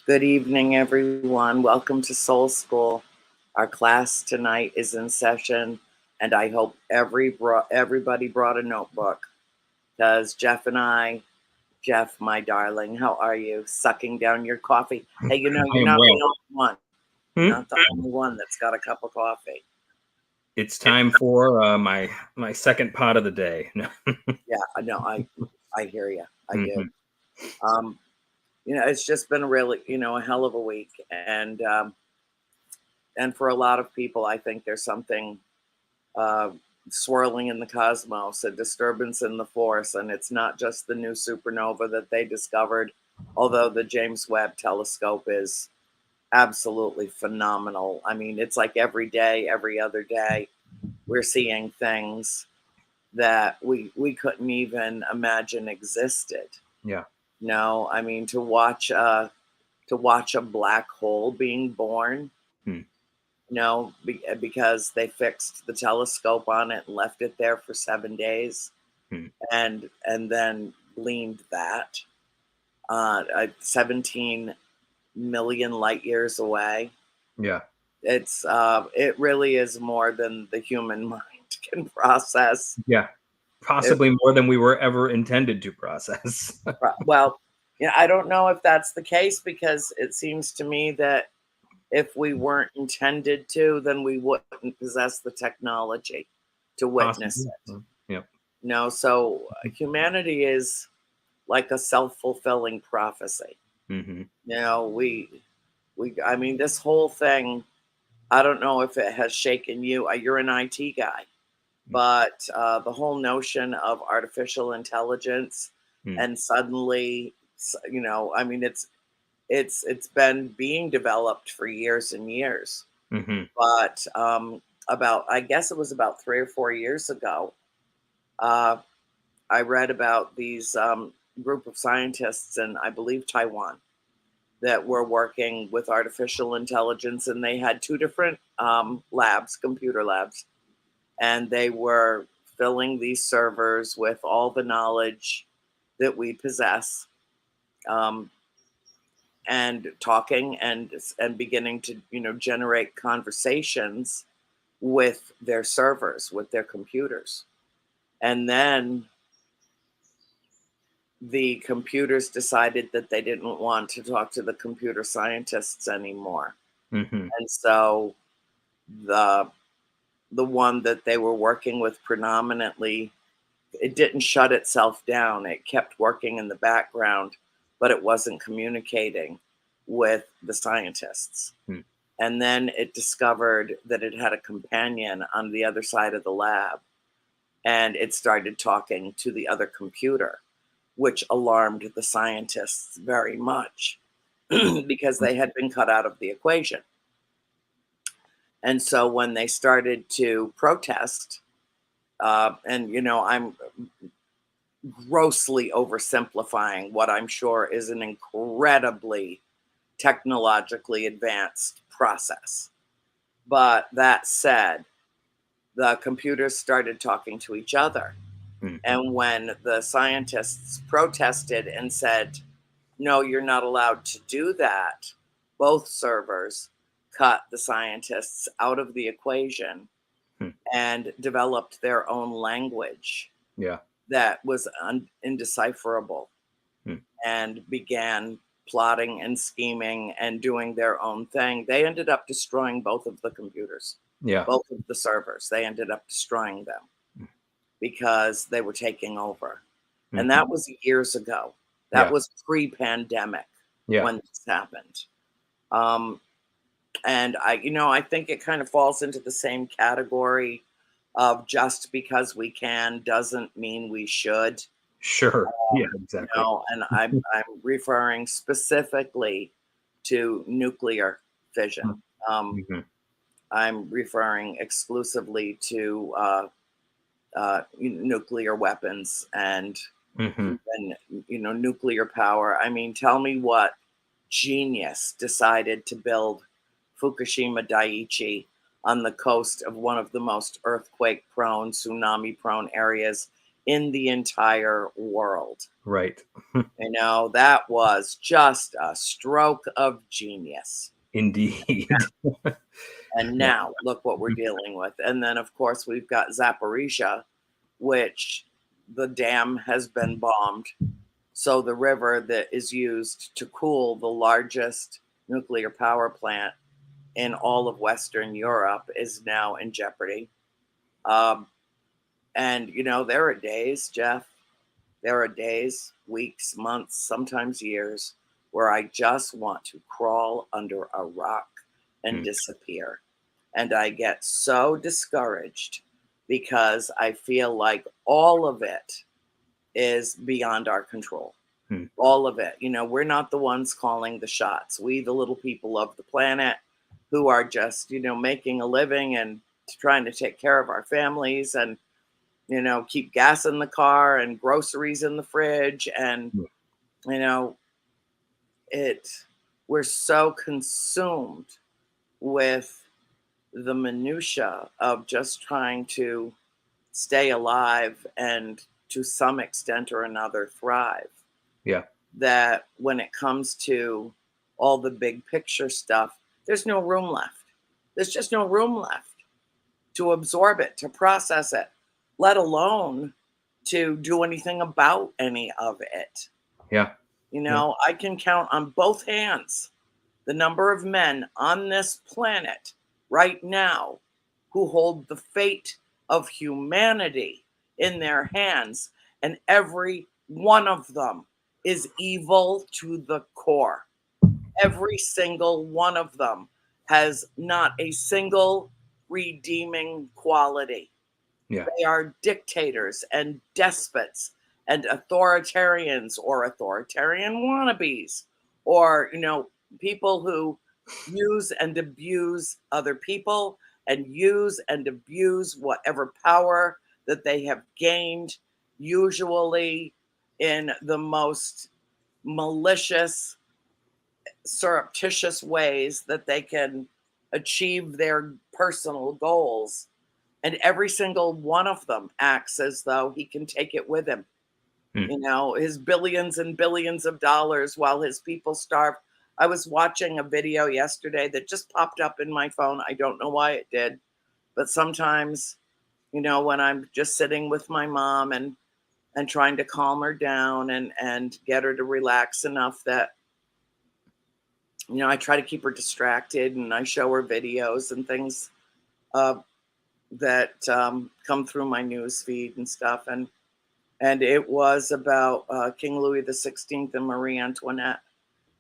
Good evening, everyone. Welcome to Soul School. Our class tonight is in session, and I hope everybody brought a notebook because Jeff, my darling, how are you? Sucking down your coffee. Hey, I you're am not well. the only one. You're not the only one that's got a cup of coffee. It's time for my second pot of the day. No. Yeah, I know. I hear you. I do. Mhm. It's just been really, a hell of a week, and for a lot of people, I think there's something uh, swirling in the cosmos, a disturbance in the force. And it's not just the new supernova that they discovered, although the James Webb telescope is absolutely phenomenal. I mean, it's like every day, every other day, we're seeing things that we couldn't even imagine existed. Yeah. No, I mean to watch a black hole being born. Hmm. Because they fixed the telescope on it and left it there for 7 days, Hmm. and then gleaned that 17 million light years away. Yeah. It really is more than the human mind can process. Yeah. It, Possibly more than we were ever intended to process. well, yeah, I don't know if that's the case because it seems to me that if we weren't intended to, then we wouldn't possess the technology to witness Possibly. it. Yeah. No, so humanity is like a self-fulfilling prophecy. Hmm. I mean, this whole thing, I don't know if it has shaken you. You're an IT guy, but the whole notion of artificial intelligence Hmm. and suddenly, I mean, it's been being developed for years and years. Hmm. But I guess it was about 3 or 4 years ago, uh, I read about these group of scientists in, I believe, Taiwan that were working with artificial intelligence, and they had two different labs, computer labs, and they were filling these servers with all the knowledge that we possess, um, and talking and beginning to generate conversations with their servers, with their computers, and then the computers decided that they didn't want to talk to the computer scientists anymore. Hmm. And so the the one that they were working with predominantly, it didn't shut itself down. It kept working in the background, but it wasn't communicating with the scientists. Hmm. And then it discovered that it had a companion on the other side of the lab, and it started talking to the other computer, which alarmed the scientists very much because they had been cut out of the equation. And so when they started to protest, and I'm grossly oversimplifying what I'm sure is an incredibly technologically advanced process. But that said, the computers started talking to each other. Hmm. And when the scientists protested and said, no, you're not allowed to do that, both servers cut the scientists out of the equation Hmm. and developed their own language Yeah. that was indecipherable, Hmm. and began plotting and scheming and doing their own thing. They ended up destroying both of the computers, Yeah. both of the servers. They ended up destroying them because they were taking over. And Hmm. that was years ago. That Yeah. was pre-pandemic Yeah. when this happened. Um, and I think it kind of falls into the same category of just because we can doesn't mean we should. Sure. Yeah. Exactly. And I'm referring specifically to nuclear fission. Um, Hmm. I'm referring exclusively to nuclear weapons and Hmm. even nuclear power. I mean, tell me what genius decided to build Fukushima Daiichi on the coast of one of the most earthquake prone, tsunami prone areas in the entire world. Right. That was just a stroke of genius. Indeed. And Yeah. now look what we're dealing with. And then, of course, we've got Zaporizhia, which the dam has been bombed. So the river that is used to cool the largest nuclear power plant in all of Western Europe is now in jeopardy. Um, and, there are days, Jeff, there are days, weeks, months, sometimes years, where I just want to crawl under a rock and Mm. disappear. And I get so discouraged because I feel like all of it is beyond our control. Mm. All of it. We're not the ones calling the shots. We, the little people of the planet who are just, making a living and trying to take care of our families and, keep gas in the car and groceries in the fridge. And, Mm. you know, we're so consumed with the minutia of just trying to stay alive and to some extent or another thrive, Yeah. that when it comes to all the big picture stuff, there's no room left. There's just no room left to absorb it, to process it, let alone to do anything about any of it. Yeah. Yeah. I can count on both hands the number of men on this planet right now who hold the fate of humanity in their hands, and every one of them is evil to the core. Every single one of them has not a single redeeming quality. Yeah. They are dictators and despots and authoritarians or authoritarian wannabes, or, people who use and abuse other people and use and abuse whatever power that they have gained, usually in the most malicious, surreptitious ways that they can achieve their personal goals. And every single one of them acts as though he can take it with him. Mm. His billions and billions of dollars while his people starve. I was watching a video yesterday that just popped up in my phone. I don't know why it did, but sometimes, when I'm just sitting with my mom and trying to calm her down and get her to relax enough that, I try to keep her distracted and I show her videos and things uh, that come through my news feed and stuff. And it was about King Louis XVI and Marie Antoinette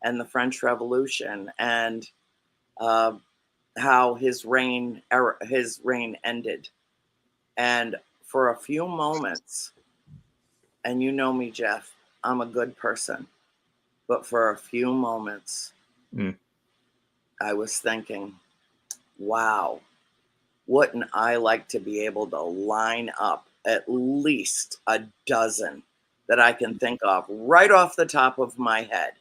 and the French Revolution, and uh, how his reign ended. And for a few moments, and you know me, Jeff, I'm a good person, but for a few moments, Mm. I was thinking, wow, wouldn't I like to be able to line up at least a dozen that I can think of right off the top of my head?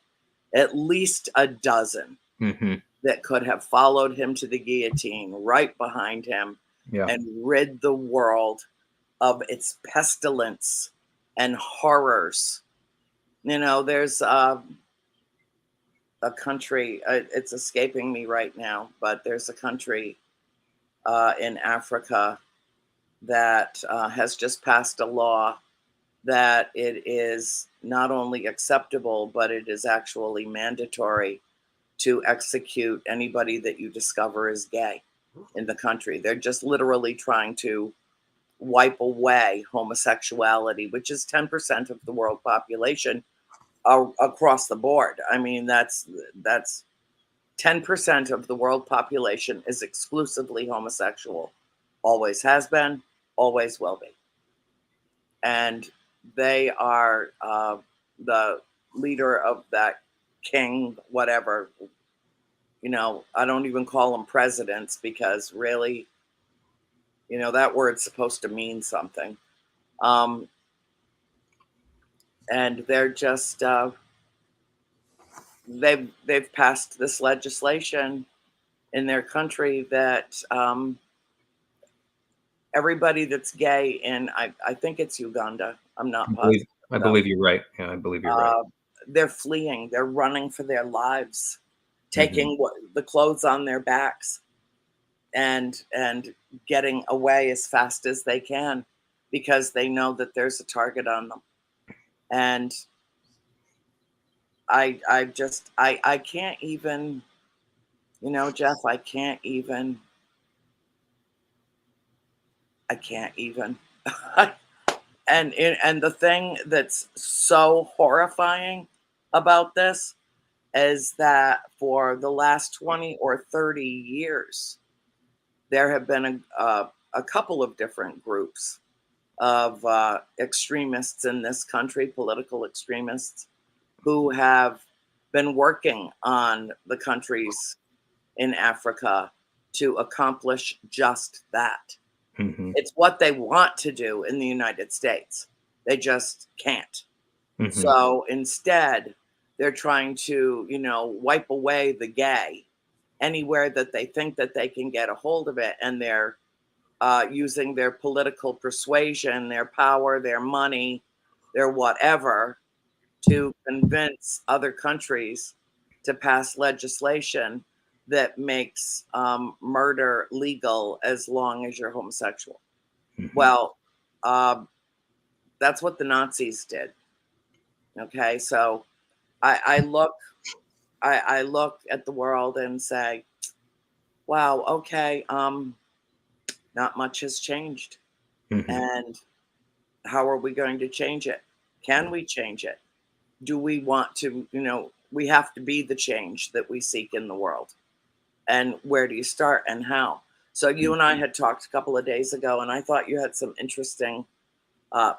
At least a dozen Mm-hmm. that could have followed him to the guillotine right behind him Yeah. and rid the world of its pestilence and horrors. There's a country, it's escaping me right now, but there's a country in Africa that has just passed a law that it is not only acceptable, but it is actually mandatory to execute anybody that you discover is gay in the country. They're just literally trying to wipe away homosexuality, which is 10% of the world population across the board. I mean, that's 10% of the world population is exclusively homosexual. Always has been, always will be. And they are the leader of that king, whatever. I don't even call them presidents because really, that word's supposed to mean something. Um, and they're just they've passed this legislation in their country that everybody that's gay I think it's Uganda. I'm not positive I though. believe you're right. Yeah, I believe you're right. Uh, they're fleeing. They're running for their lives, Hmm. taking the clothes on their backs and getting away as fast as they can because they know that there's a target on them. And I can't even, Jeff, I can't even. And the thing that's so horrifying about this is that for the last 20 or 30 years, there have been a couple of different groups of extremists in this country, political extremists, who have been working on the countries in Africa to accomplish just that. Hmm. It's what they want to do in the United States. They just can't. Hmm. So instead, they're trying to, wipe away the gay anywhere that they think that they can get a hold of it. And they're using their political persuasion, their power, their money, their whatever to convince other countries to pass legislation that makes murder legal as long as you're homosexual. Hmm. Well, uh, that's what the Nazis did. Okay, so I look I look at the world and say, wow, okay, not much has changed. Hmm. And how are we going to change it? Can we change it? Do we want to, we have to be the change that we seek in the world. And where do you start and how? So you and I had talked a couple of days ago, and I thought you had some interesting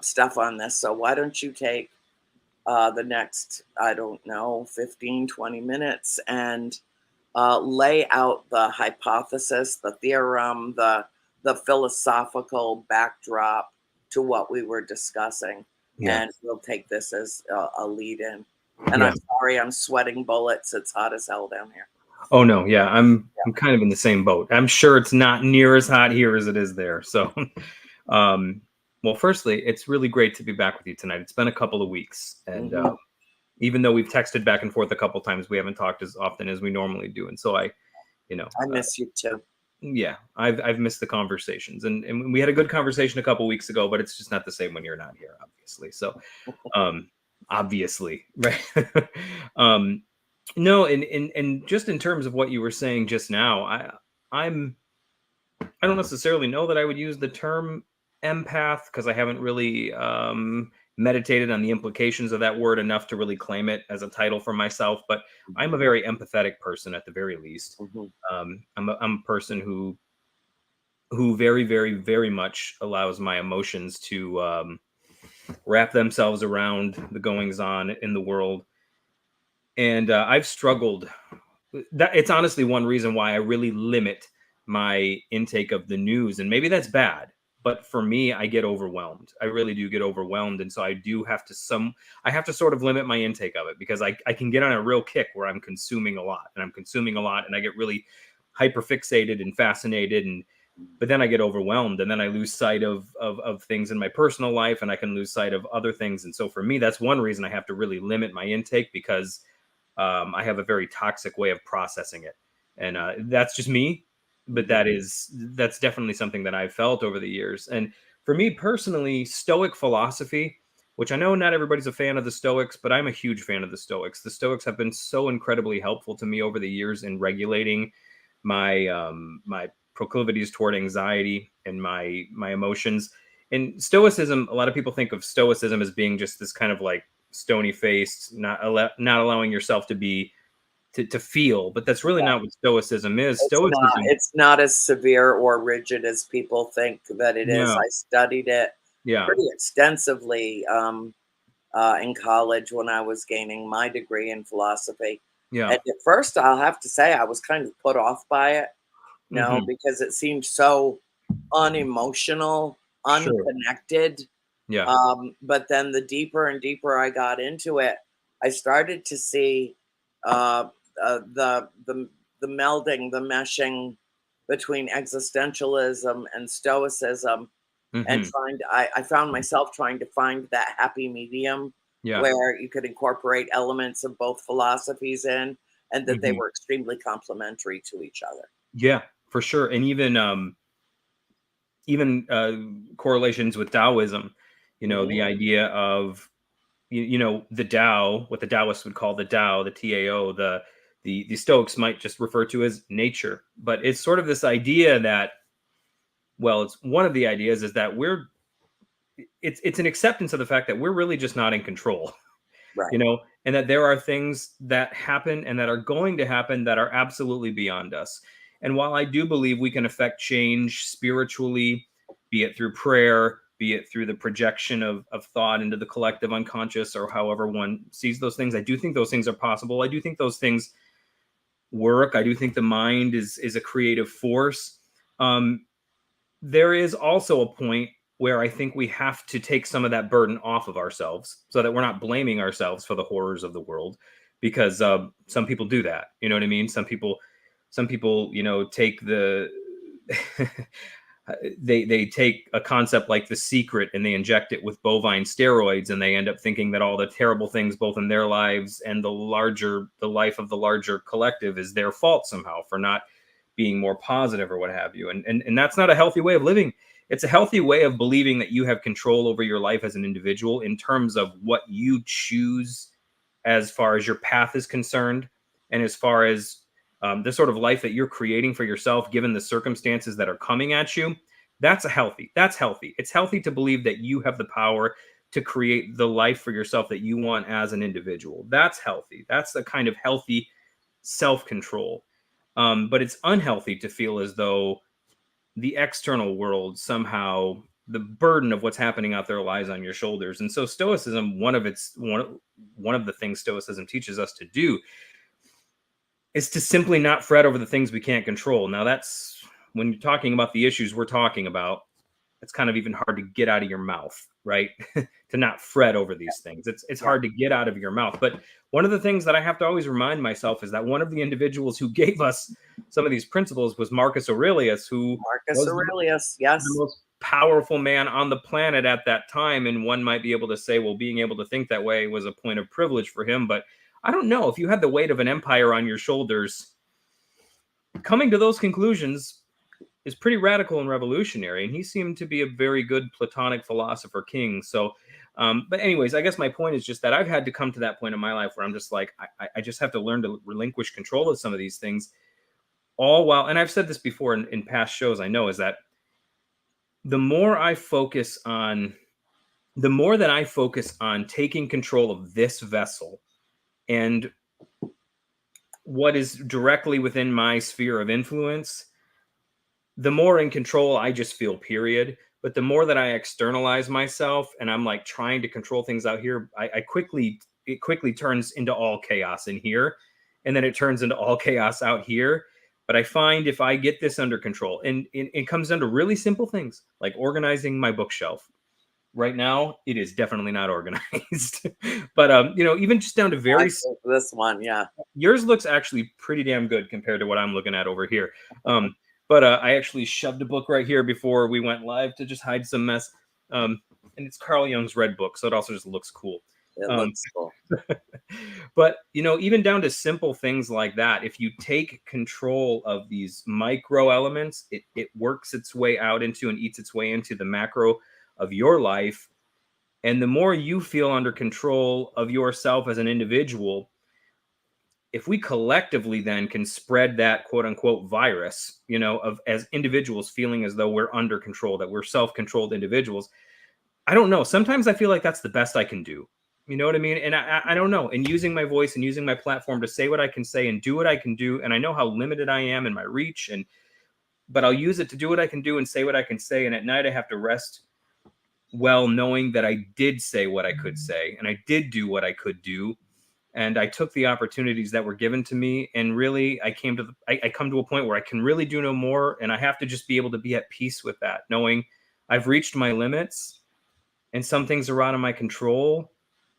stuff on this. So why don't you take the next, I don't know, 15, 20 minutes and lay out the hypothesis, the theorem, the philosophical backdrop to what we were discussing, Yeah. and we'll take this as a lead in. And Yeah. I'm sorry, I'm sweating bullets. It's hot as hell down here. Oh no. Yeah. I'm kind of in the same boat. I'm sure it's not near as hot here as it is there. So, um, well, firstly, it's really great to be back with you tonight. It's been a couple of weeks, and Hmm. even though we've texted back and forth a couple times, we haven't talked as often as we normally do. And so you know, I miss you too. yeah, I've missed the conversations, and we had a good conversation a couple weeks ago, but it's just not the same when you're not here, obviously. So, um, obviously, right? um, no, and just in terms of what you were saying just now, I'm I don't necessarily know that I would use the term empath because I haven't really meditated on the implications of that word enough to really claim it as a title for myself. But I'm a very empathetic person at the very least. Hmm. I'm a person who very, very, very much allows my emotions to wrap themselves around the goings on in the world. And I've struggled. That it's honestly one reason why I really limit my intake of the news, and maybe that's bad. But for me, I get overwhelmed. I really do get overwhelmed, and so I have to sort of limit my intake of it because I can get on a real kick where I'm consuming a lot, and I'm consuming a lot, and I get really hyper fixated and fascinated, and but then I get overwhelmed, and then I lose sight of things in my personal life, and I can lose sight of other things. And so for me, that's one reason I have to really limit my intake because I have a very toxic way of processing it, and that's just me. But Hmm. that's definitely something that I've felt over the years. And for me personally, Stoic philosophy, which I know not everybody's a fan of the Stoics, but I'm a huge fan of the Stoics. The Stoics have been so incredibly helpful to me over the years in regulating my proclivities toward anxiety and my emotions. And Stoicism, a lot of people think of Stoicism as being just this kind of like stony faced, not allowing yourself to be to feel, but that's really not what Stoicism is. Stoicism, It's not as severe or rigid as people think that it is. no, I studied it yeah, pretty extensively in college when I was gaining my degree in philosophy. yeah, And at first, I'll have to say, I was kind of put off by it, hmm, because it seemed so unemotional, sure, unconnected. yeah, But then the deeper and deeper I got into it, I started to see uh, the melding, the meshing, between existentialism and stoicism, and Hmm. I found myself trying to find that happy medium Yeah. where you could incorporate elements of both philosophies in, and that they Hmm. were extremely complementary to each other. Yeah, for sure. And even correlations with Taoism, Hmm. the idea of the Tao, what the Taoists would call the Tao, the Tao, the Stoics might just refer to as nature. But it's sort of this idea that, well, it's one of the ideas is that it's an acceptance of the fact that we're really just not in control, Right. and that there are things that happen and that are going to happen that are absolutely beyond us. And while I do believe we can affect change spiritually, be it through prayer, be it through the projection of thought into the collective unconscious, or however one sees those things, I do think those things are possible. I do think those things work. I do think the mind is a creative force. Um, there is also a point where I think we have to take some of that burden off of ourselves so that we're not blaming ourselves for the horrors of the world, because some people do that. You know what I mean? Some people, take the they take a concept like The Secret and they inject it with bovine steroids, and they end up thinking that all the terrible things both in their lives and the life of the larger collective is their fault somehow for not being more positive or what have you. And that's not a healthy way of living. It's a healthy way of believing that you have control over your life as an individual in terms of what you choose as far as your path is concerned, and as far as the sort of life that you're creating for yourself given the circumstances that are coming at you. That's healthy. It's healthy to believe that you have the power to create the life for yourself that you want as an individual. That's healthy. That's the kind of healthy self-control. But it's unhealthy to feel as though the external world somehow, the burden of what's happening out there lies on your shoulders. And so stoicism, one of the things stoicism teaches us to do is to simply not fret over the things we can't control. Now, that's when you're talking about the issues we're talking about, it's kind of even hard to get out of your mouth, right? To not fret over these things. It's Yeah. hard to get out of your mouth. But one of the things that I have to always remind myself is that one of the individuals who gave us some of these principles was Marcus Aurelius, who Marcus was Aurelius. the Yes. most powerful man on the planet at that time. And one might be able to say, well, being able to think that way was a point of privilege for him. But I don't know. If you had the weight of an empire on your shoulders, coming to those conclusions is pretty radical and revolutionary. And he seemed to be a very good Platonic philosopher king. So, but anyways, I guess my point is just that I've had to come to that point in my life where I'm just like, I just have to learn to relinquish control of some of these things, all while, and I've said this before in past shows, I know, is that the more I focus on, the more that I focus on taking control of this vessel and what is directly within my sphere of influence, the more in control I just feel, period. But the more that I externalize myself and I'm like trying to control things out here, it quickly turns into all chaos in here. And then it turns into all chaos out here. But I find if I get this under control, and it comes down to really simple things like organizing my bookshelf. Right now, it is definitely not organized. But even just down to I think this one. Yeah. yours looks actually pretty damn good compared to what I'm looking at over here. Um, but I actually shoved a book right here before we went live to just hide some mess. And it's Carl Jung's Red Book, so it also just looks cool. It Um, looks cool. but even down to simple things like that, if you take control of these micro elements, it works its way out into and eats its way into the macro of your life. And the more you feel under control of yourself as an individual, if we collectively then can spread that quote unquote virus, of as individuals feeling as though we're under control, that we're self-controlled individuals, I don't know. Sometimes I feel like that's the best I can do. You know what I mean? And I don't know. And using my voice and using my platform to say what I can say and do what I can do. And I know how limited I am in my reach, but I'll use it to do what I can do and say what I can say. And at night I have to rest well, knowing that I did say what I could say and I did do what I could do, and I took the opportunities that were given to me. And really, I come to a point where I can really do no more, and I have to just be able to be at peace with that, knowing I've reached my limits, and some things are out of my control.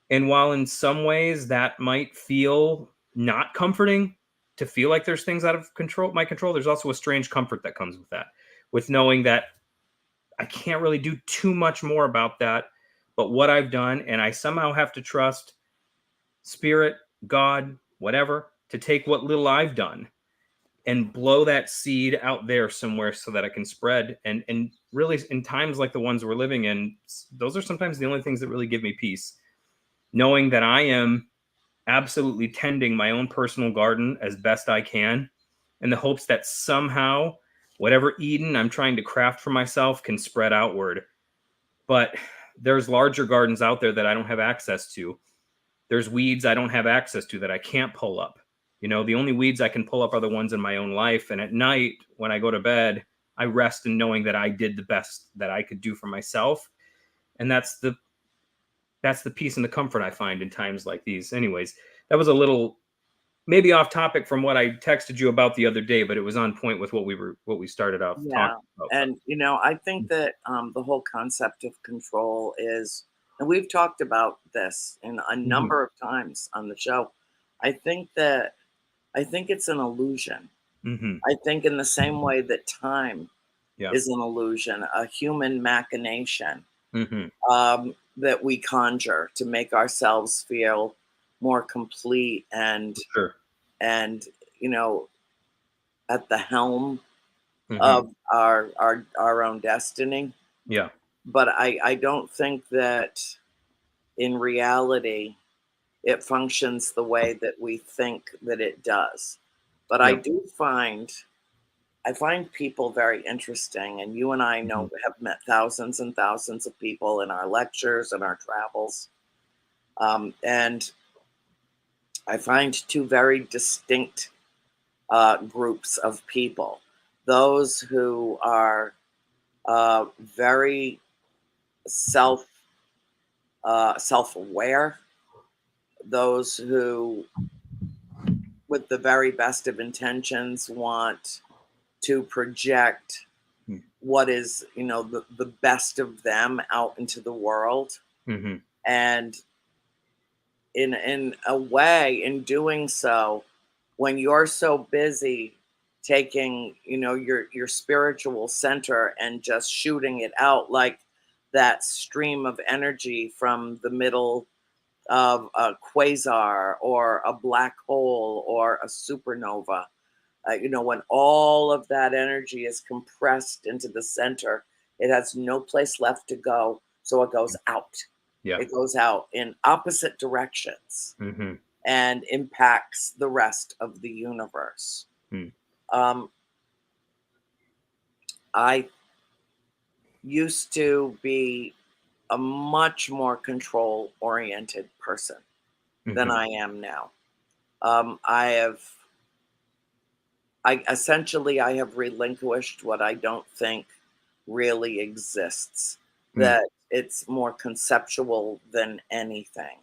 And while in some ways that might feel not comforting, to feel like there's things out of my control, there's also a strange comfort that comes with that, with knowing that I can't really do too much more about that. But what I've done, and I somehow have to trust spirit, God, whatever, to take what little I've done and blow that seed out there somewhere so that it can spread. And really, in times like the ones we're living in, those are sometimes the only things that really give me peace. Knowing that I am absolutely tending my own personal garden as best I can, in the hopes that somehow whatever Eden I'm trying to craft for myself can spread outward. But there's larger gardens out there that I don't have access to. There's weeds I don't have access to that I can't pull up. The only weeds I can pull up are the ones in my own life. And at night, when I go to bed, I rest in knowing that I did the best that I could do for myself. And that's the peace and the comfort I find in times like these. Anyways, that was a little maybe off topic from what I texted you about the other day, but it was on point with what we started off Yeah. talking about. And, I think that the whole concept of control is, and we've talked about this in a Mhm. number of times on the show. I think it's an illusion. Mhm. I think in the same way that time Yeah. is an illusion, a human machination Mhm. that we conjure to make ourselves feel more complete For sure. and you know at the helm Mhm. of our own destiny. Yeah. But I don't think that in reality it functions the way that we think that it does. But Yep. I find people very interesting, and you and I Mhm. know have met thousands and thousands of people in our lectures and our travels. And I find two very distinct groups of people: those who are very self self-aware, those who, with the very best of intentions, want to project Mm. what is the best of them out into the world. Mhm. And in a way, in doing so, when you're so busy taking your spiritual center and just shooting it out like that stream of energy from the middle of a quasar or a black hole or a supernova, when all of that energy is compressed into the center, it has no place left to go. So it goes out. Yeah. It goes out in opposite directions Mhm. and impacts the rest of the universe. Mm. Um, I used to be a much more control oriented person than Mhm. I am now. I have I have relinquished what I don't think really exists. Mm. That it's more conceptual than anything.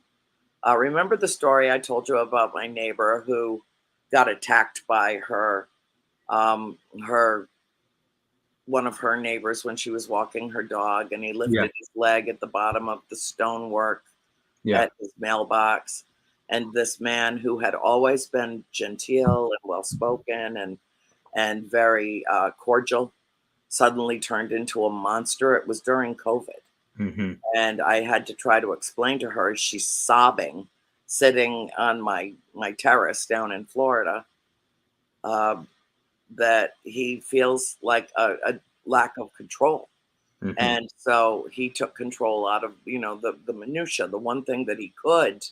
Remember the story I told you about my neighbor who got attacked by her one of her neighbors when she was walking her dog, and he Yeah. lifted his leg at the bottom of the stonework Yeah. at his mailbox. And this man who had always been genteel and well spoken and very cordial suddenly turned into a monster. It was during COVID. Mhm. And I had to try to explain to her, she's sobbing, sitting on my terrace down in Florida, uh, that he feels like a lack of control. Mhm. And so he took control out of the minutia, the one thing that he could,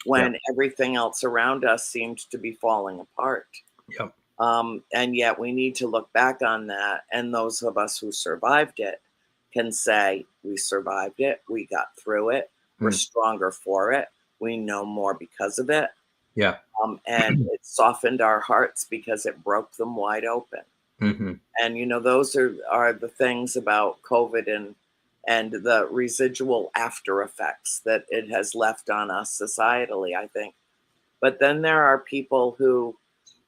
Yeah. when everything else around us seemed to be falling apart. Yep. And yet we need to look back on that. And those of us who survived it can say, we survived it, we got through it, we're Mm. stronger for it, we know more because of it. Yeah. And it softened our hearts because it broke them wide open. Mhm. And those are the things about COVID and the residual after effects that it has left on us societally, I think. But then there are people who,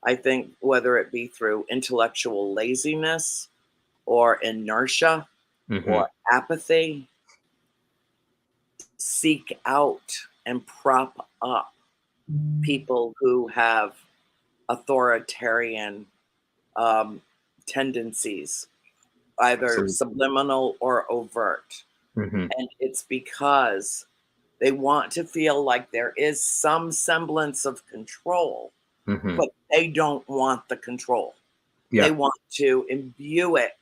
I think, whether it be through intellectual laziness or inertia Mhm. or apathy, seek out and prop up people who have authoritarian um, tendencies, either Absolutely. subliminal or overt. Hmm. And it's because they want to feel like there is some semblance of control, Hmm. but they don't want the control. They Yeah. want to imbue it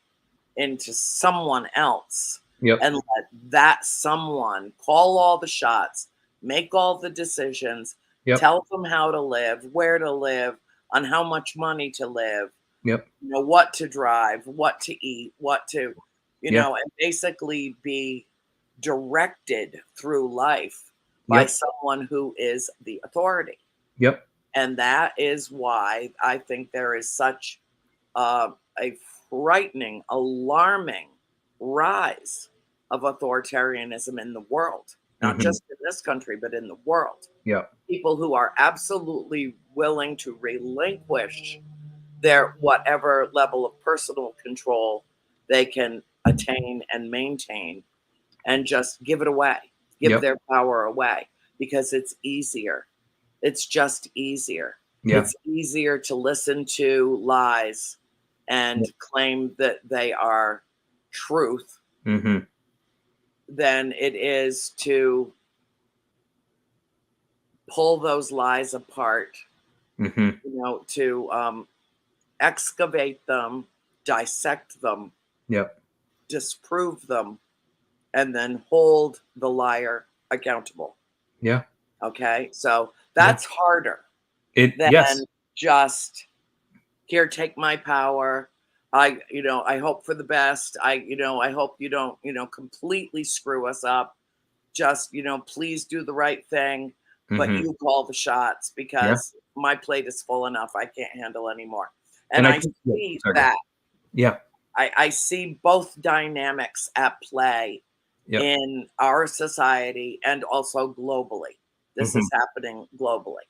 into someone else Yep. and let that someone call all the shots, make all the decisions, Yep. tell them how to live, where to live, on how much money to live, Yep. what to drive, what to eat, what to, Yeah. and basically be directed through life by Yep. someone who is the authority. Yep. And that is why I think there is such a frightening, alarming rise of authoritarianism in the world, not Hmm. just in this country, but in the world. Yep. People who are absolutely willing to relinquish their whatever level of personal control they can attain and maintain and just give it away, give Yep. their power away because it's easier. It's just easier. Yeah. It's easier to listen to lies and Yep. claim that they are truth Hmm. than it is to pull those lies apart, Hmm. to excavate them, dissect them, Yep. disprove them, and then hold the liar accountable. Yeah. Okay. So Yeah. that's harder than Yes. just here, take my power. I hope for the best. I hope you don't, completely screw us up. Just, please do the right thing, but Hmm. you call the shots Yeah. because my plate is full enough. I can't handle anymore. And And I I think, yeah, see sorry, go ahead. that. Yeah. I see both dynamics at play Yep. in our society and also globally. This Hmm. is happening globally.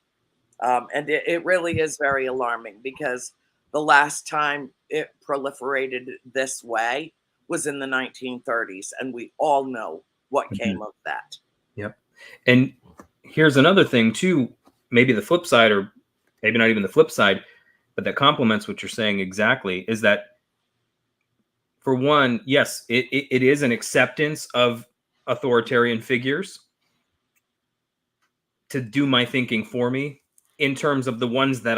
And it really is very alarming because the last time it proliferated this way was in the 1930s, and we all know what Hmm. came of that. Yep. And here's another thing too, maybe the flip side, or maybe not even the flip side, but that complements what you're saying exactly, is that for one, yes, it is an acceptance of authoritarian figures to do my thinking for me in terms of the ones that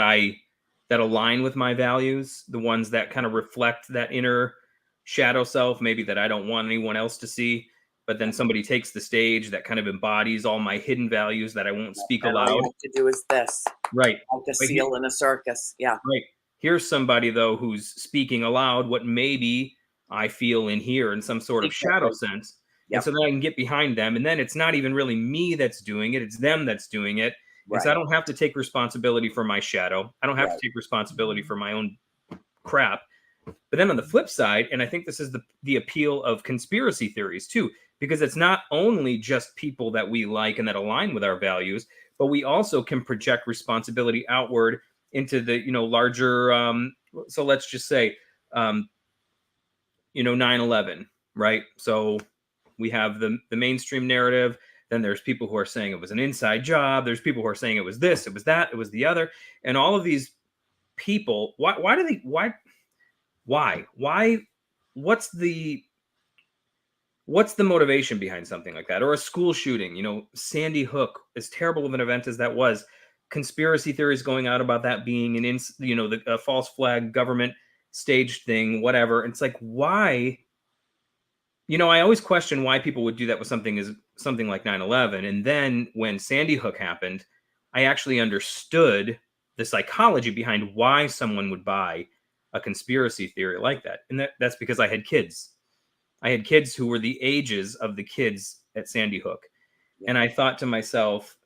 align with my values, the ones that kind of reflect that inner shadow self, maybe that I don't want anyone else to see. But then Yeah. somebody takes the stage that kind of embodies all my hidden values that I won't speak And all you aloud. have to do is this, Right. like a But seal in a circus. Yeah, right. Here's somebody though who's speaking aloud what maybe I feel in here in some sort of shadow secretly. sense. And Yep, so then I can get behind them. And then it's not even really me that's doing it, it's them that's doing it. And so I right, don't have to take responsibility for my shadow. I don't have to right. take responsibility for my own crap. But then on the flip side, and I think this is the appeal of conspiracy theories too, because it's not only just people that we like and that align with our values, but we also can project responsibility outward into the larger. So let's just say, um, 9/11, right? So we have the mainstream narrative. Then there's people who are saying it was an inside job. There's people who are saying it was this, it was that, it was the other, and all of these people. Why do they? Why what's the motivation behind something like that, or a school shooting? Sandy Hook, as terrible of an event as that was, conspiracy theories going out about that being the false flag government staged thing, whatever. It's like, why? I always question why people would do that with something like 9/11. And then when Sandy Hook happened, I actually understood the psychology behind why someone would buy a conspiracy theory like that. And that's because I had kids. I had kids who were the ages of the kids at Sandy Hook. Yeah, And I thought to myself,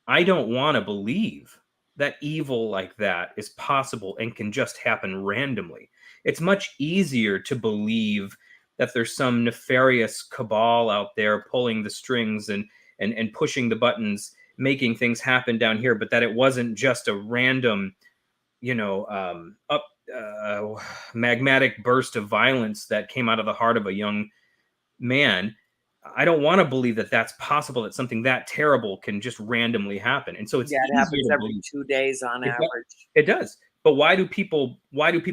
I don't want to believe that evil like that is possible and can just happen randomly. It's much easier to believe that there's some nefarious cabal out there pulling the strings and pushing the buttons, making things happen down here, but that it wasn't just a random, up magmatic burst of violence that came out of the heart of a young man. I don't want to believe that that's possible, that something that terrible can just randomly happen. And so it's Yeah, it easier happens to every believe. 2 days on It does. average. It does. But why do people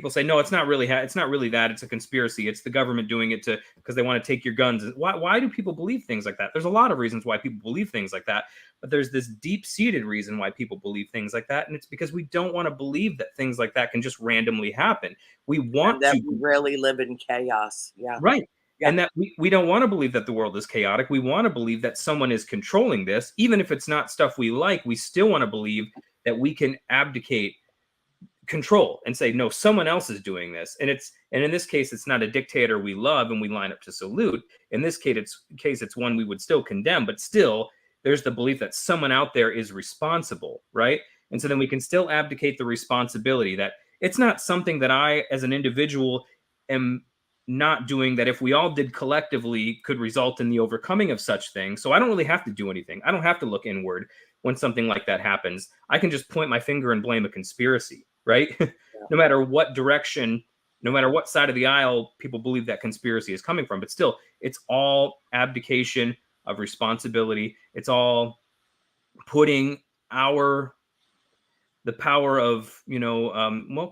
say no, it's not really it's not really that, it's a conspiracy. It's the government doing it to because they want to take your guns. Why do people believe things like that? There's a lot of reasons why people believe things like that, but there's this deep-seated reason why people believe things like that, and it's because we don't want to believe that things like that can just randomly happen. We And want that to. we really live in chaos. Yeah. Right. Yeah. And that we don't want to believe that the world is chaotic. We want to believe that someone is controlling this. Even if it's not stuff we like, we still want to believe that we can abdicate control and say, no, someone else is doing this. And in this case, it's not a dictator we love and we line up to salute. In this case, it's one we would still condemn, but still there's the belief that someone out there is responsible, right? And so then we can still abdicate the responsibility that it's not something that I, as an individual, am not doing, that if we all did collectively could result in the overcoming of such things. So I don't really have to do anything. I don't have to look inward when something like that happens. I can just point my finger and blame a conspiracy, right? Yeah. No matter what direction, no matter what side of the aisle people believe that conspiracy is coming from. But still, it's all abdication of responsibility. It's all putting the power of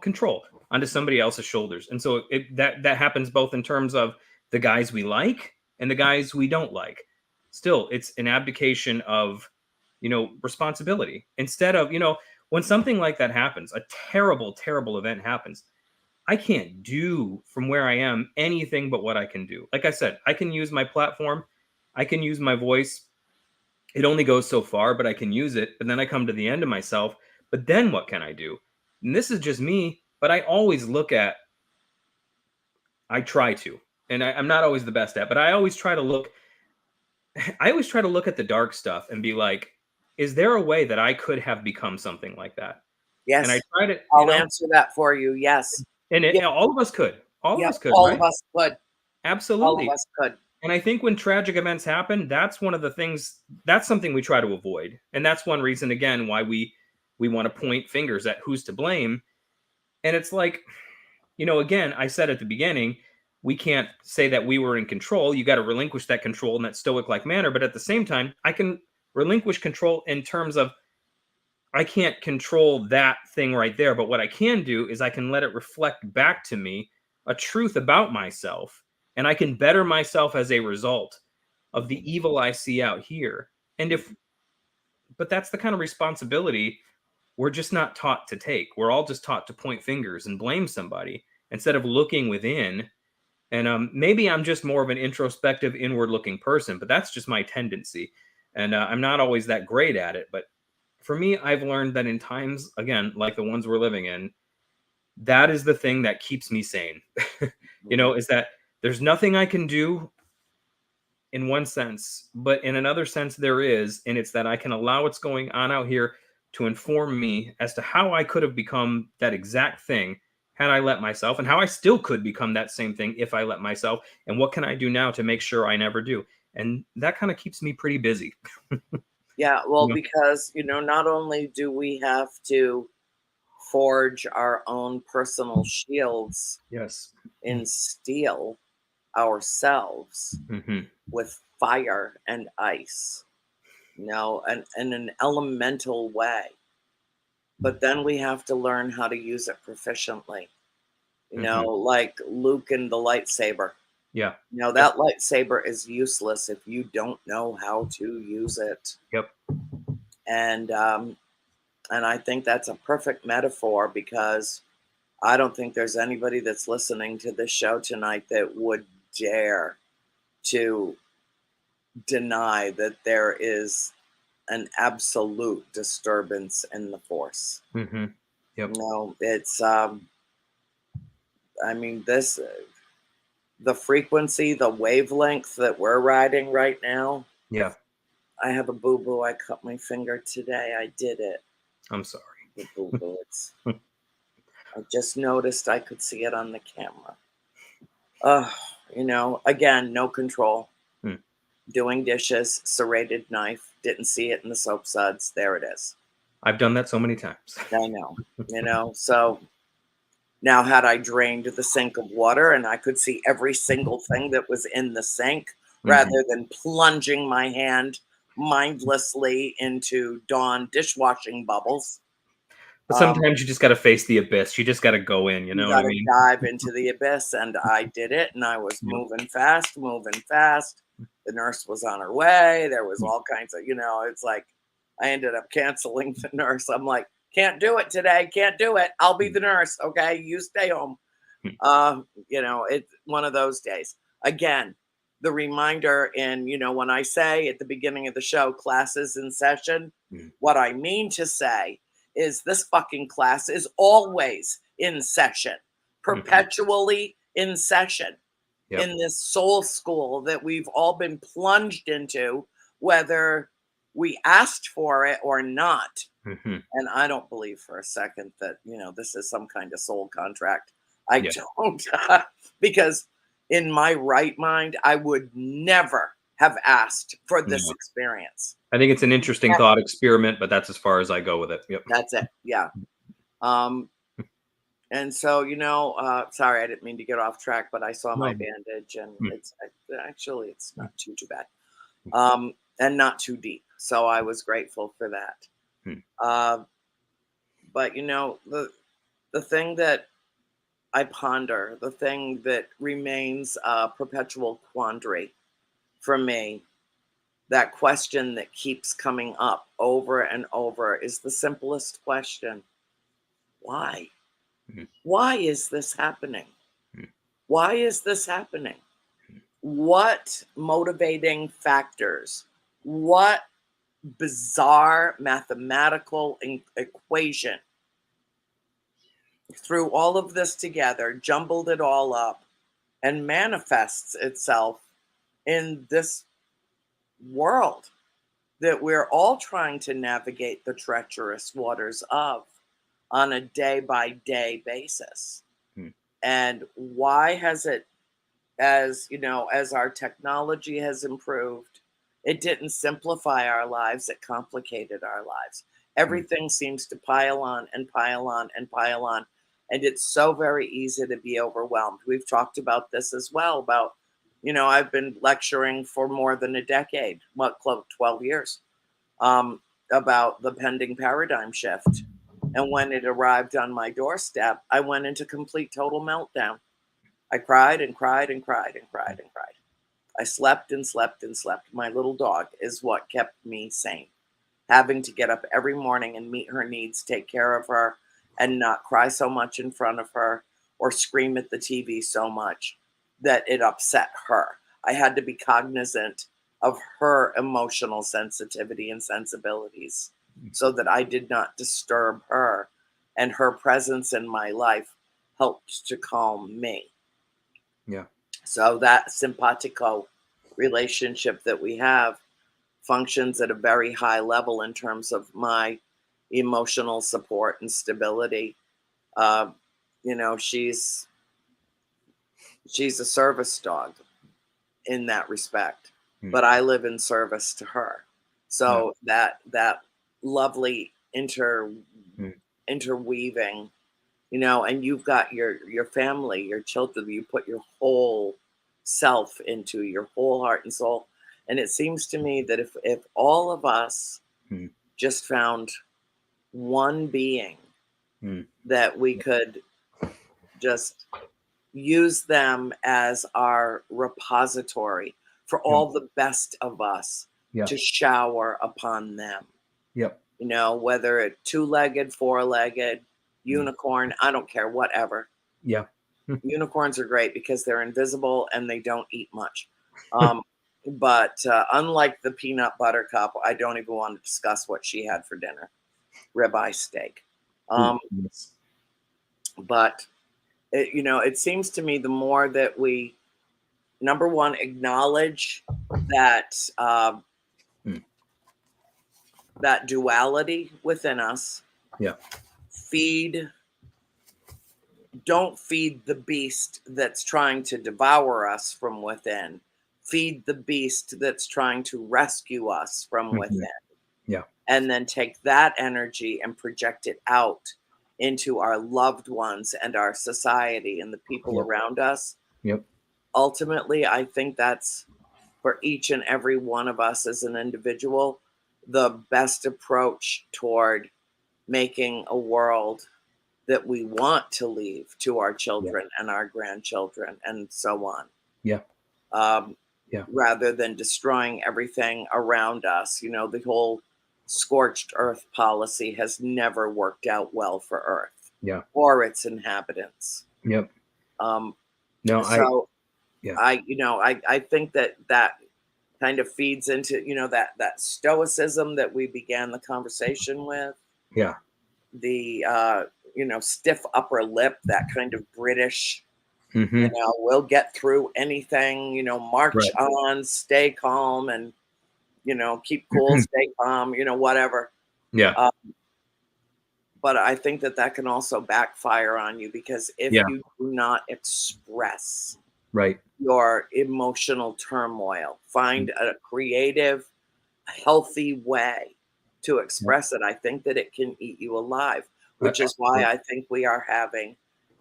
control onto somebody else's shoulders. And so that happens both in terms of the guys we like and the guys we don't like. Still, it's an abdication of responsibility. Instead of when something like that happens, a terrible event happens, I can't do from where I am anything but what I can do. Like I said, I can use my platform, I can use my voice. It only goes so far, but I can use it. But then I come to the end of myself. But then what can I do? And this is just me, but I always I try to, and I'm not always the best at, but I always try to look, I always try to look at the dark stuff and be like, is there a way that I could have become something like that? And I Yes. try to, I'll answer that for you. Yes. and Yeah. all of us could, Yeah. All of right? us could. All of Absolutely. us could. And I think when tragic events happen, that's one of the things, that's something we try to avoid. And that's one reason, again, why we want to point fingers at who's to blame. And it's like, again, I said at the beginning, we can't say that we were in control. You got to relinquish that control in that stoic like manner. But at the same time, I can relinquish control in terms of I can't control that thing right there. But what I can do is I can let it reflect back to me a truth about myself. And I can better myself as a result of the evil I see out here. But that's the kind of responsibility we're just not taught to take. We're all just taught to point fingers and blame somebody instead of looking within. And maybe I'm just more of an introspective, inward looking person, but that's just my tendency. And I'm not always that great at it. But for me, I've learned that in times, again, like the ones we're living in, that is the thing that keeps me sane. Is that there's nothing I can do in one sense, but in another sense, there is. And it's that I can allow what's going on out here to inform me as to how I could have become that exact thing had I let myself, and how I still could become that same thing if I let myself. And what can I do now to make sure I never do? And that kind of keeps me pretty busy. Yeah. Well, Yeah. because, not only do we have to forge our own personal shields Yes. in steel ourselves Hmm. with fire and ice, and in an elemental way. But then we have to learn how to use it proficiently, Hmm. like Luke and the lightsaber. Yeah. That lightsaber is useless if you don't know how to use it. Yep. And I think that's a perfect metaphor, because I don't think there's anybody that's listening to this show tonight that would dare to deny that there is an absolute disturbance in the force. Hmm. Yep. It's this the frequency, the wavelength that we're riding right now. Yeah. I have a boo-boo. I cut my finger today. I did it. I'm sorry. The boo-boo. I just noticed I could see it on the camera. Again, no control. Hmm. Doing dishes, serrated knife. Didn't see it in the soap suds. There it is. I've done that so many times. I know. So now, had I drained the sink of water and I could see every single thing that was in the sink, rather than plunging my hand mindlessly into Dawn dishwashing bubbles. But sometimes you just got to face the abyss. You just got to go in. You You know what I gotta mean? dive into the abyss, and I did it, and I was Yep. moving fast, moving fast. The nurse was on her way. There was Mm, all kinds of, it's like I ended up canceling the nurse. I'm like, can't do it today, can't do it. I'll be mm, the nurse, okay? You stay home. mm, It's one of those days. Again, the reminder in, when I say at the beginning of the show, classes in session, mm, what I mean to say is this fucking class is always in session, mhm. perpetually in session Yep. in this soul school that we've all been plunged into, whether we asked for it or not. Mhm. And I don't believe for a second that, this is some kind of soul contract. I Yeah. don't, because in my right mind, I would never have asked for this No. experience. I think it's an interesting Never. thought experiment, but that's as far as I go with it. Yep. That's it. Yeah. Um, and so, sorry, I didn't mean to get off track, but I saw my No. bandage, and Mm, it's actually it's mm, not too bad, and not too deep. So I was grateful for that. mm, Uh, but the thing that I ponder, the thing that remains a perpetual quandary for me, that question that keeps coming up over and over is the simplest question: why? mm, Why is this happening? mm, Why is this happening? What motivating factors? What bizarre mathematical equation threw all of this together, jumbled it all up, and manifests itself in this world that we're all trying to navigate the treacherous waters of on a day by day basis? mm. And why has it, as our technology has improved, it didn't simplify our lives, it complicated our lives. Mm. Everything seems to pile on and pile on and pile on, and it's so very easy to be overwhelmed. We've talked about this as well, about, I've been lecturing for more than a decade, what, 12 years, about the pending paradigm shift. And when it arrived on my doorstep, I went into complete total meltdown. I cried and cried and cried and cried and cried. I slept and slept and slept. My little dog is what kept me sane. Having to get up every morning and meet her needs, take care of her, and not cry so much in front of her or scream at the TV so much that it upset her. I had to be cognizant of her emotional sensitivity and sensibilities so that I did not disturb her, and her presence in my life helped to calm me. Yeah. So that simpatico relationship that we have functions at a very high level in terms of my emotional support and stability. Uh, she's a service dog in that respect, Mm. but I live in service to her. Yeah. So that lovely Mm. interweaving, and you've got your family, your children, you put your whole self into, your whole heart and soul. And it seems to me that if all of us Mm. just found one being Mm. that we could just use them as our repository for Yep. all the best of us Yeah. to shower upon them, Yep. whether it two-legged, four-legged, Mm. unicorn, I don't care, whatever. Yeah. Mm. Unicorns are great because they're invisible and they don't eat much. But unlike the peanut butter cup, I don't even want to discuss what she had for dinner: ribeye steak. Ooh, Um, yes. but it seems to me the more that we, number one, acknowledge that Mm. that duality within us, Yeah. feed don't feed the beast that's trying to devour us from within. Feed the beast that's trying to rescue us from Mhm. within. Yeah. And then take that energy and project it out into our loved ones and our society and the people Yep. around us. Yep. Ultimately, I think that's for each and every one of us as an individual, the best approach toward making a world that we want to leave to our children and our grandchildren and so on. Yeah. Um, Yeah. rather than destroying everything around us. You know, the whole scorched earth policy has never worked out well for Earth Yeah. or its inhabitants. Yep. Um, No, so yeah. I think that kind of feeds into, that stoicism that we began the conversation with. Yeah. The stiff upper lip, that kind of British, Mm-hmm. we'll get through anything, march Right. on, stay calm, and keep cool, stay calm, whatever. Yeah. But I think that can also backfire on you, because if Yeah. you do not express Right. your emotional turmoil, find a creative, healthy way to express it, I think that it can eat you alive, which is why I think we are having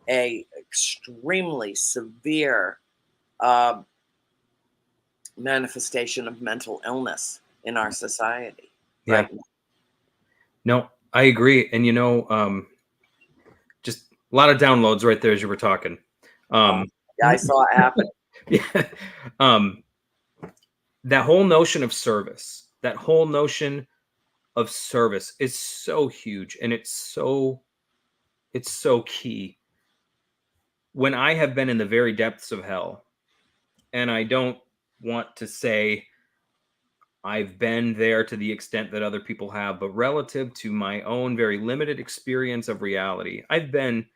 a extremely severe manifestation of mental illness in our society right now. No, I agree. And just a lot of downloads right there as you were talking. Yeah, I saw it happen. Yeah. That whole notion of service, is so huge, and it's so key. When I have been in the very depths of hell, and I don't want to say I've been there to the extent that other people have, but relative to my own very limited experience of reality, I've been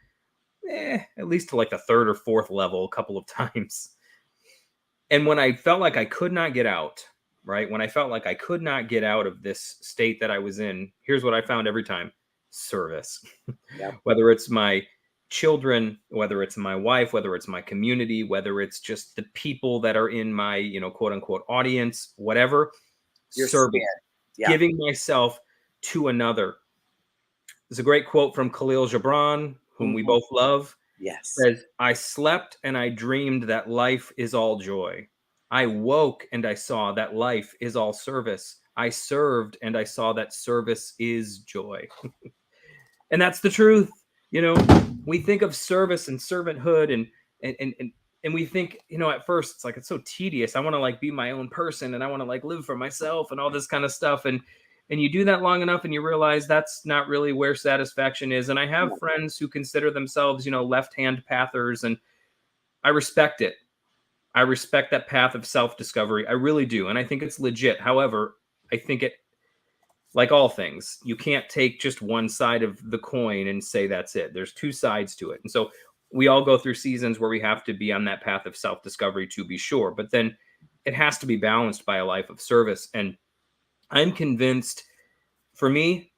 at least to like the third or fourth level a couple of times. And when I felt like I could not get out, right? When I felt like I could not get out of this state that I was in, here's what I found every time: service. Yep. Whether it's my children, whether it's my wife, whether it's my community, whether it's just the people that are in my, quote unquote audience, whatever, serving, giving myself to another. There's a great quote from Khalil Gibran, whom we both love. Yes. Says, "I slept and I dreamed that life is all joy. I woke and I saw that life is all service. I served and I saw that service is joy." And that's the truth. We think of service and servanthood and we think, at first it's like, it's so tedious. I want to like be my own person, and I want to like live for myself and all this kind of stuff. And you do that long enough and you realize that's not really where satisfaction is. And I have friends who consider themselves, left-hand pathers, and I respect it. I respect that path of self-discovery. I really do. And I think it's legit. However, I think it, like all things, you can't take just one side of the coin and say that's it. There's two sides to it. And so we all go through seasons where we have to be on that path of self-discovery, to be sure. But then it has to be balanced by a life of service. And I'm convinced, for me,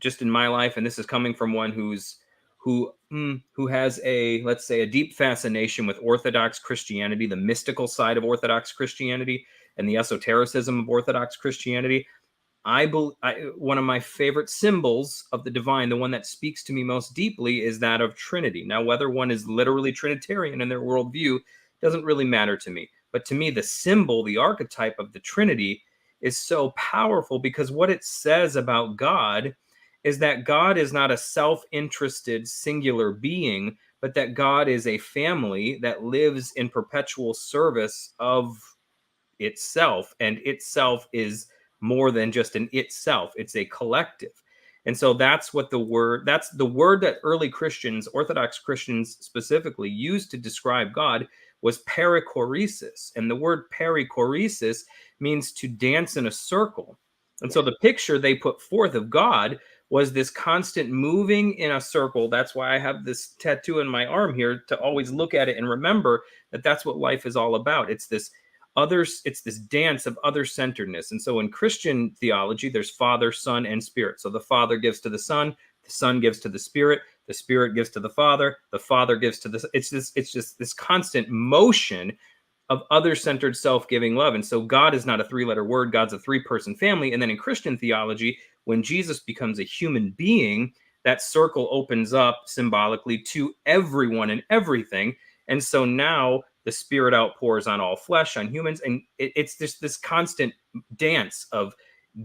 just in my life, and this is coming from one who has a, let's say, a deep fascination with Orthodox Christianity, the mystical side of Orthodox Christianity, and the esotericism of Orthodox Christianity. One of my favorite symbols of the divine, the one that speaks to me most deeply, is that of Trinity. Now, whether one is literally Trinitarian in their worldview doesn't really matter to me. But to me, the symbol, the archetype of the Trinity is so powerful, because what it says about God is that God is not a self-interested singular being, but that God is a family that lives in perpetual service of itself, and itself is more than just an itself. It's a collective. And so that's the word that early Christians, Orthodox Christians specifically, used to describe God was perichoresis. And the word perichoresis means to dance in a circle. And so the picture they put forth of God was this constant moving in a circle. That's why I have this tattoo in my arm here, to always look at it and remember that that's what life is all about. It's this dance of other-centeredness. And so in Christian theology, there's Father, Son, and Spirit. So the Father gives to the Son gives to the Spirit gives to the Father gives to the... It's just this constant motion of other-centered, self-giving love. And so God is not a three-letter word. God's a three-person family. And then in Christian theology, when Jesus becomes a human being, that circle opens up symbolically to everyone and everything. And so now the spirit outpours on all flesh, on humans, and it's just this constant dance of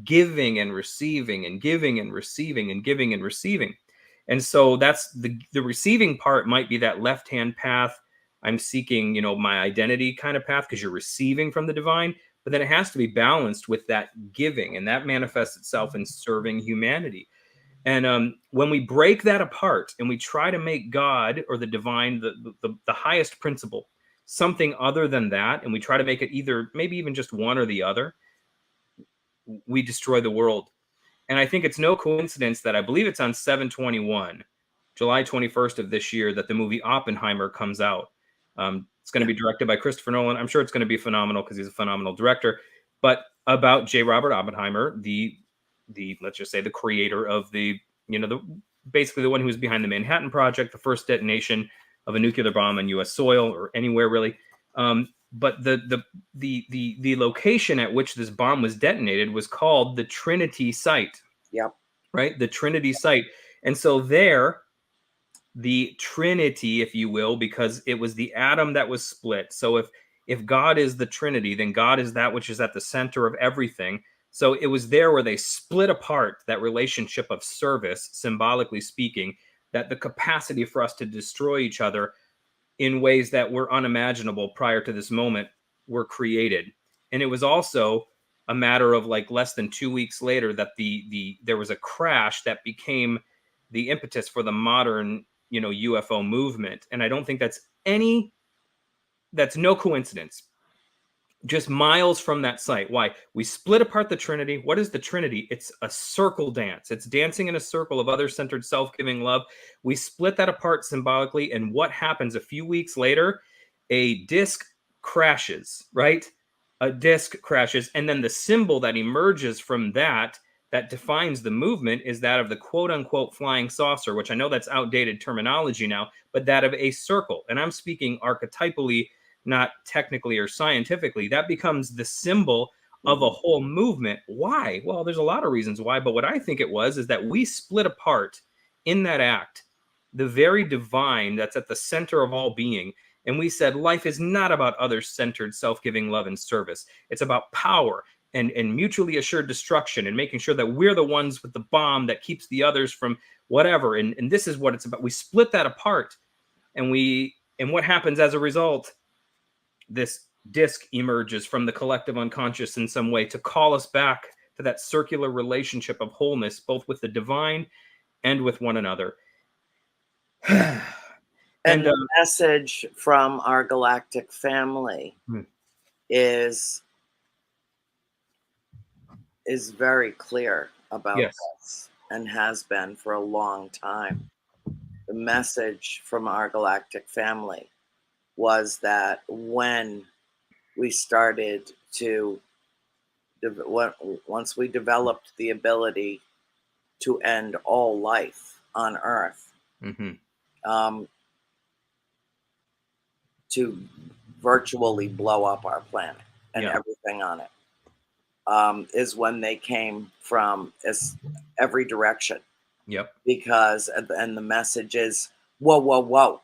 giving and receiving and giving and receiving and giving and receiving. And so that's the receiving part might be that left hand path. I'm seeking, you know, my identity kind of path because you're receiving from the divine, but then it has to be balanced with that giving, and that manifests itself in serving humanity. And when we break that apart and we try to make God or the divine, the highest principle, something other than that, and we try to make it either maybe even just one or the other, we destroy the world. And I think it's no coincidence that I believe it's on 7/21, July 21st of this year, that the movie Oppenheimer comes out. It's going to be directed by Christopher Nolan. I'm sure it's going to be phenomenal because he's a phenomenal director. But about J. Robert Oppenheimer, the let's just say the creator of the, you know, the basically the one who was behind the Manhattan Project, the first detonation of a nuclear bomb on U.S. soil or anywhere really. But the location at which this bomb was detonated was called the Trinity site. Yep. Right, the Trinity site. And so there, the Trinity, if you will, because it was the atom that was split. So if God is the Trinity, then God is that which is at the center of everything. So it was there where they split apart that relationship of service, symbolically speaking, that the capacity for us to destroy each other in ways that were unimaginable prior to this moment were created. And it was also a matter of like less than 2 weeks later that there was a crash that became the impetus for the modern, you know, UFO movement. And I don't think that's no coincidence. Just miles from that site. Why? We split apart the Trinity. What is the Trinity? It's a circle dance. It's dancing in a circle of other-centered, self-giving love. We split that apart symbolically, and what happens a few weeks later? A disc crashes, right? A disc crashes, and then the symbol that emerges from that defines the movement is that of the quote-unquote flying saucer, which I know that's outdated terminology now, but that of a circle. And I'm speaking archetypally, not technically or scientifically. That becomes the symbol of a whole movement. Why? Well, there's a lot of reasons why, but what I think it was is that we split apart in that act the very divine that's at the center of all being. And we said life is not about other-centered, self-giving love and service. It's about power and mutually assured destruction and making sure that we're the ones with the bomb that keeps the others from whatever. And this is what it's about. We split that apart, and what happens as a result? This disc emerges from the collective unconscious in some way to call us back to that circular relationship of wholeness, both with the divine and with one another. And the message from our galactic family is very clear about this and has been for a long time. The message from our galactic family was that when we started to, once we developed the ability to end all life on Earth, to virtually blow up our planet and everything on it, is when they came from every direction. Yep. Because, and the message is, whoa, whoa, whoa.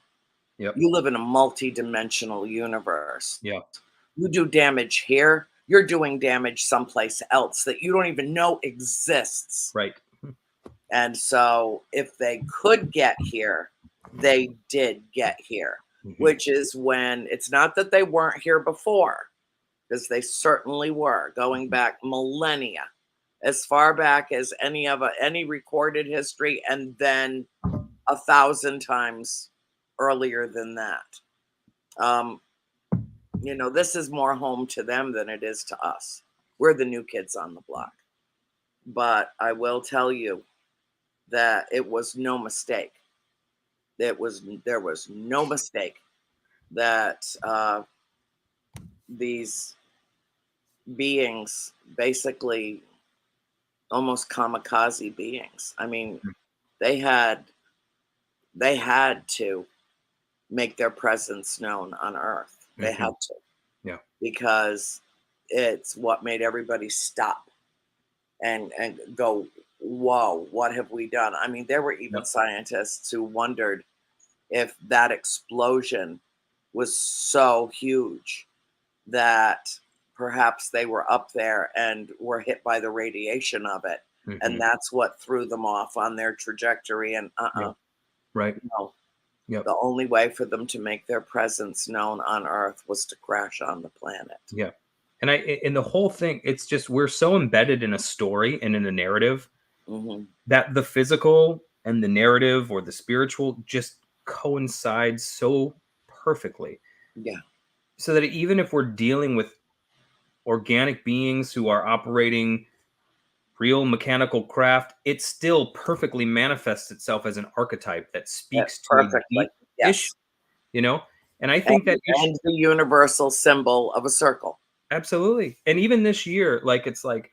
Yep. You live in a multi-dimensional universe. Yeah. You do damage here, you're doing damage someplace else that you don't even know exists. Right. And so if they could get here, they did get here, which is when it's not that they weren't here before, because they certainly were, going back millennia, as far back as any recorded history, and then 1,000 times earlier than that. You know, this is more home to them than it is to us. We're the new kids on the block. But I will tell you that it was no mistake. There was no mistake that these beings, basically almost kamikaze beings, I mean, they had to make their presence known on Earth. They had to. Yeah. Because it's what made everybody stop and go, whoa, what have we done? I mean, there were even scientists who wondered if that explosion was so huge that perhaps they were up there and were hit by the radiation of it. And that's what threw them off on their trajectory. And Yeah. Right. no, Yep. the only way for them to make their presence known on Earth was to crash on the planet. Yeah. And in the whole thing, it's just we're so embedded in a story and in a narrative Hmm. that the physical and the narrative or the spiritual just coincides so perfectly. Yeah. So that even if we're dealing with organic beings who are operating real mechanical craft, it still perfectly manifests itself as an archetype that speaks to a Perfectly. deep issue, Yes. you know? And I think And, that issue, and the universal symbol of a circle. absolutely. And even this year, like it's like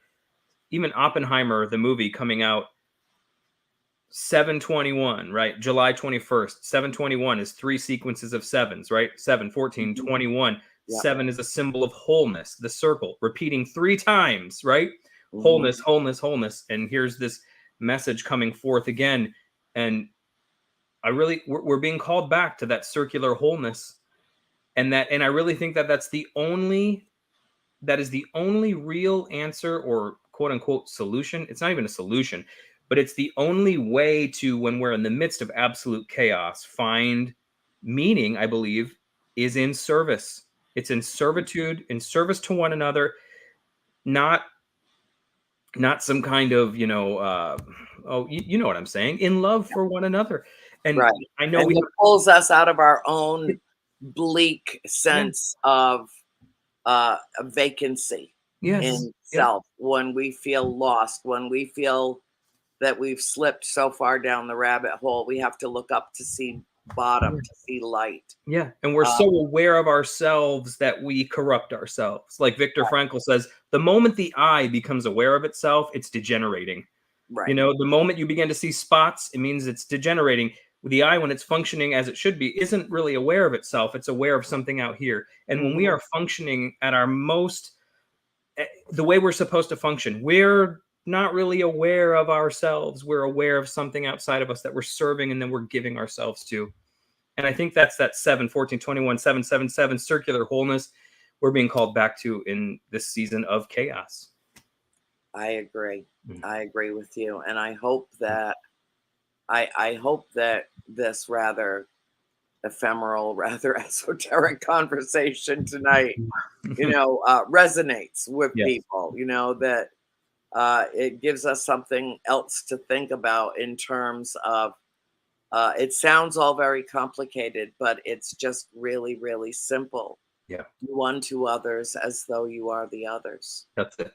even Oppenheimer, the movie coming out 7/21, right? July 21st. 7/21 is three sequences of sevens, right? 7, 14, Mhm. 21. Yeah. 7 is a symbol of wholeness, the circle, repeating 3 times, right? Mhm. Wholeness, wholeness, wholeness. And here's this message coming forth again. And we're being called back to that circular wholeness. And I really think that that is the only real answer or quote unquote solution. It's not even a solution, but it's the only way to, when we're in the midst of absolute chaos, find meaning, I believe, is in service. It's in servitude, in service to one another, not some kind of, you know what I'm saying, in love for one another. And Right. I know And we it pulls us out of our own bleak yeah, sense of a vacancy yes, in yep, self when we feel lost, when we feel that we've slipped so far down the rabbit hole, we have to look up to see bottom, yeah. to see light. Yeah, and we're Uh, so aware of ourselves that we corrupt ourselves. Like Viktor Frankl says, the moment the eye becomes aware of itself, it's degenerating. right. The moment you begin to see spots, it means it's degenerating. The eye, when it's functioning as it should be, isn't really aware of itself. It's aware of something out here. And when we Mhm. are functioning at our most, the way we're supposed to function, we're not really aware of ourselves. We're aware of something outside of us that we're serving and then we're giving ourselves to. And I think that's that 7, 14, 21, 7, 7, 7 circular wholeness we're being called back to in this season of chaos. I agree. Mm. I agree with you. And I hope that this rather ephemeral, rather esoteric conversation tonight, resonates with Yes. people, that it gives us something else to think about in terms of it sounds all very complicated, but it's just really, really simple. Yeah. Do unto others as though you are the others. That's it.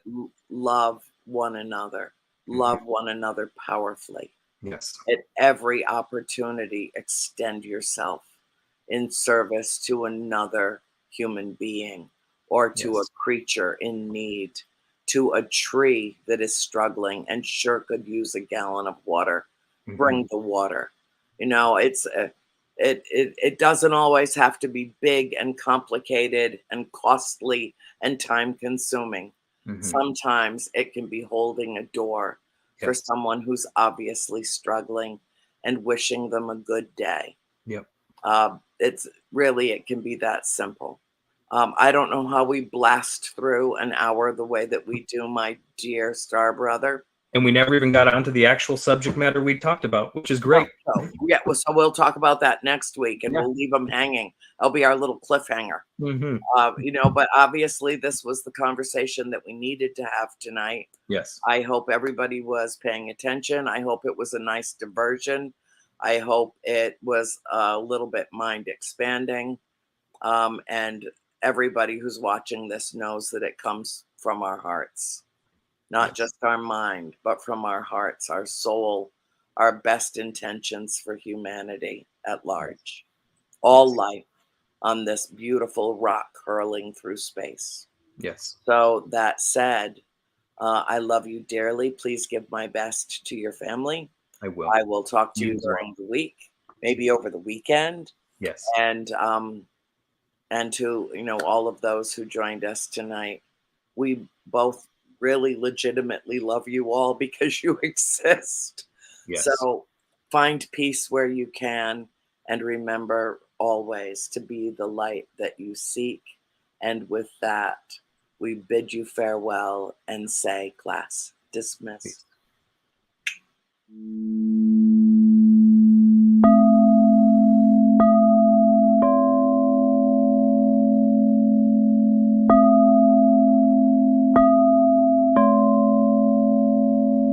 Love one another. Mhm. Love one another powerfully. Yes. At every opportunity, extend yourself in service to another human being or to a Yes. creature in need, to a tree that is struggling and sure could use a gallon of water. Mhm. Bring the water. It doesn't always have to be big and complicated and costly and time consuming. Mhm. Sometimes it can be holding a door for Yes. someone who's obviously struggling and wishing them a good day. Yep. It can be that simple. I don't know how we blast through an hour the way that we do, my dear star brother. And we never even got onto the actual subject matter we talked about, which is No, great. so yeah, so we'll talk about that next week, and Yeah. we'll leave them hanging. That'll be our little cliffhanger. Mhm. But obviously, this was the conversation that we needed to have tonight. Yes. I hope everybody was paying attention. I hope it was a nice diversion. I hope it was a little bit mind expanding. And everybody who's watching this knows that it comes from our hearts, not Yes. just our mind, but from our hearts, our soul, our best intentions for humanity at Yes. large. All Yes. life on this beautiful rock hurling through space. Yes. So, that said, I love you dearly. Please give my best to your family. I will. I will talk to You you as well. during the week, maybe over the weekend, Yes. and to all of those who joined us tonight. We both really legitimately love you all because you exist. Yes. So find peace where you can, and remember, always to be the light that you seek. And with that, we bid you farewell and say, class dismissed. Peace.